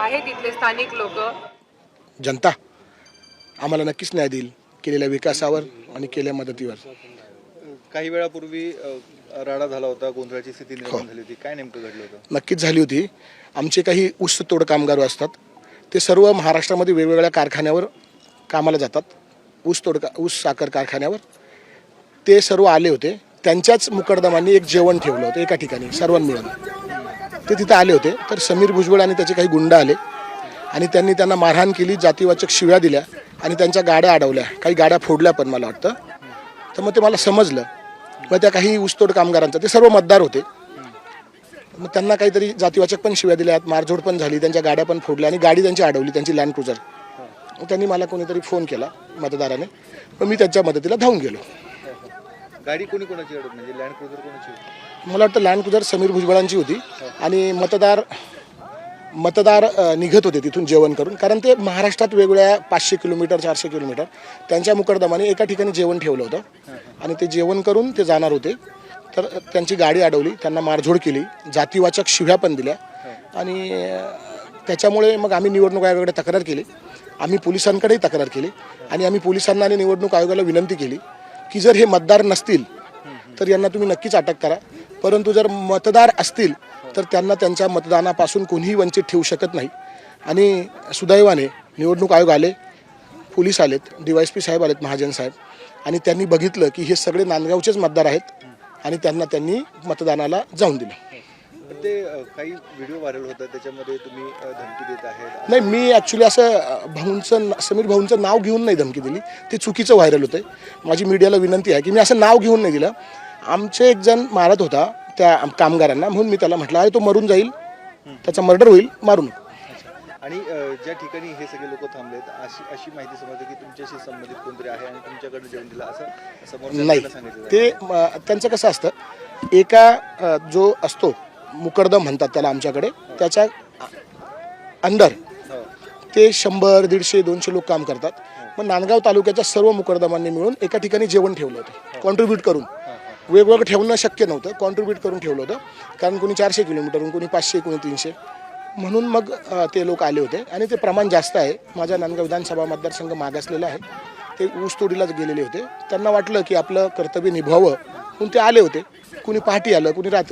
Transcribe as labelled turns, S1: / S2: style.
S1: आहेत इथले स्थानिक लोक?
S2: जनता आम्हाला नक्कीच न्याय देईल केलेल्या विकासावर आणि केलेल्या मदतीवर.
S3: काही वेळापूर्वी राडा झाला होता, गोंधळाची स्थिती निर्माण झाली होती, काय नेमकं घडलं होतं?
S2: नक्कीच झाली होती. आमचे काही ऊस तोड कामगार असतात, ते सर्व महाराष्ट्रामध्ये वेगवेगळ्या कारखान्यावर कामाला जातात. ऊस साखर कारखान्यावर ते सर्व आले होते. त्यांच्याच मुकरदमांनी एक जेवण ठेवलं होतं एका ठिकाणी सर्वांनी मिळून. ते तिथं आले होते, तर समीर भुजबळ आणि त्याचे काही गुंड आले आणि त्यांनी त्यांना मारहाण केली, जातीवाचक शिव्या दिल्या आणि त्यांच्या गाड्या अडवल्या, काही गाड्या फोडल्या पण मला वाटतं. तर मग ते मला समजलं. मग त्या काही ऊसतोड कामगारांचा, ते सर्व मतदार होते, मग त्यांना काहीतरी जातीवाचक पण शिव्या दिल्या, मारझोड पण झाली, त्यांच्या गाड्या पण फोडल्या आणि गाडी त्यांची अडवली, त्यांची लँड क्रुझर. मग त्यांनी मला कोणीतरी फोन केला मतदाराने, मग मी त्यांच्या मदतीला धावून गेलो.
S3: गाडी कोणाची अडवली, म्हणजे लँड क्रुझर कोणाची होती?
S2: मला वाटतं लँड क्रुझर समीर भुजबळांची होती आणि मतदार निघत होते तिथून जेवण करून, कारण ते महाराष्ट्रात वेगवेगळ्या 500 किलोमीटर 400 किलोमीटर त्यांच्या मुकरदमाने एका ठिकाणी जेवण ठेवलं होतं आणि ते जेवण करून ते जाणार होते. तर त्यांची गाडी अडवली, त्यांना मारझोड केली, जातीवाचक शिव्या पण दिल्या आणि त्याच्यामुळे मग आम्ही निवडणूक आयोगाकडे तक्रार केली, आम्ही पोलिसांकडेही तक्रार केली आणि आम्ही पोलिसांना आणि निवडणूक आयोगाला विनंती केली की जर हे मतदार नसतील तर यांना तुम्ही नक्कीच अटक करा, परंतु जर मतदार असतील तर त्यांना त्यांच्या मतदानापासून कोणीही वंचित ठेवू शकत नाही. आणि सुदैवाने निवडणूक आयोग आले, पोलीस आलेत, DYSP साहेब आलेत, महाजन साहेब, आणि त्यांनी बघितलं की हे सगळे नांदगावचेच मतदार आहेत आणि त्यांनी मतदानाला जाऊन दिलं.
S3: ते काही व्हिडिओ व्हायरल होतात, त्याच्यामध्ये तुम्ही धमकी देत आहेत?
S2: नाही, मी ॲक्च्युली असं समीर भाऊंचं नाव घेऊन नाही धमकी दिली, ते चुकीचं व्हायरल होतं. माझी मीडियाला विनंती आहे की मी असं नाव घेऊन नाही दिलं. आमचे एक जण मारत होता त्या कामगारांना, म्हणून मी त्याला म्हटलं अरे तो मरून जाईल, त्याचा मर्डर होईल, मारू नको.
S3: आणि ज्या ठिकाणी हे सगळे लोक थांबलेत, अशी माहिती समजते की तुमच्याशी संबंधित कोणतरी आहे आणि तुमच्याकडे जेवण दिलं असं समोरच्याला सांगितलं?
S2: ते त्यांचं कसं असतं, एका जो असतो मुकरदम म्हणतात त्याला आमच्याकडे, त्याच्या अंडर ते 100, 150, 200 लोक काम करतात. मग नांदगाव तालुक्याच्या सर्व मुकरदमांनी मिळून एका ठिकाणी जेवण ठेवलं होतं, कॉन्ट्रीब्यूट करून. वेगवेगळं ठेवणं शक्य नव्हतं, कॉन्ट्रीब्यूट करून ठेवलं होतं, कारण कोणी 400 किलोमीटरहून, कोणी 500, कोणी 300, म्हणून मग ते लोक आले होते. आणि ते प्रमाण जास्त आहे. माझा नांदगाव विधानसभा मतदारसंघ मागासलेला आहे. ते ऊसतोडीलाच गेलेले होते, त्यांना वाटलं की आपलं कर्तव्य निभावं म्हणून ते आले होते. कुणी पहाटे आलं, कुणी रात्री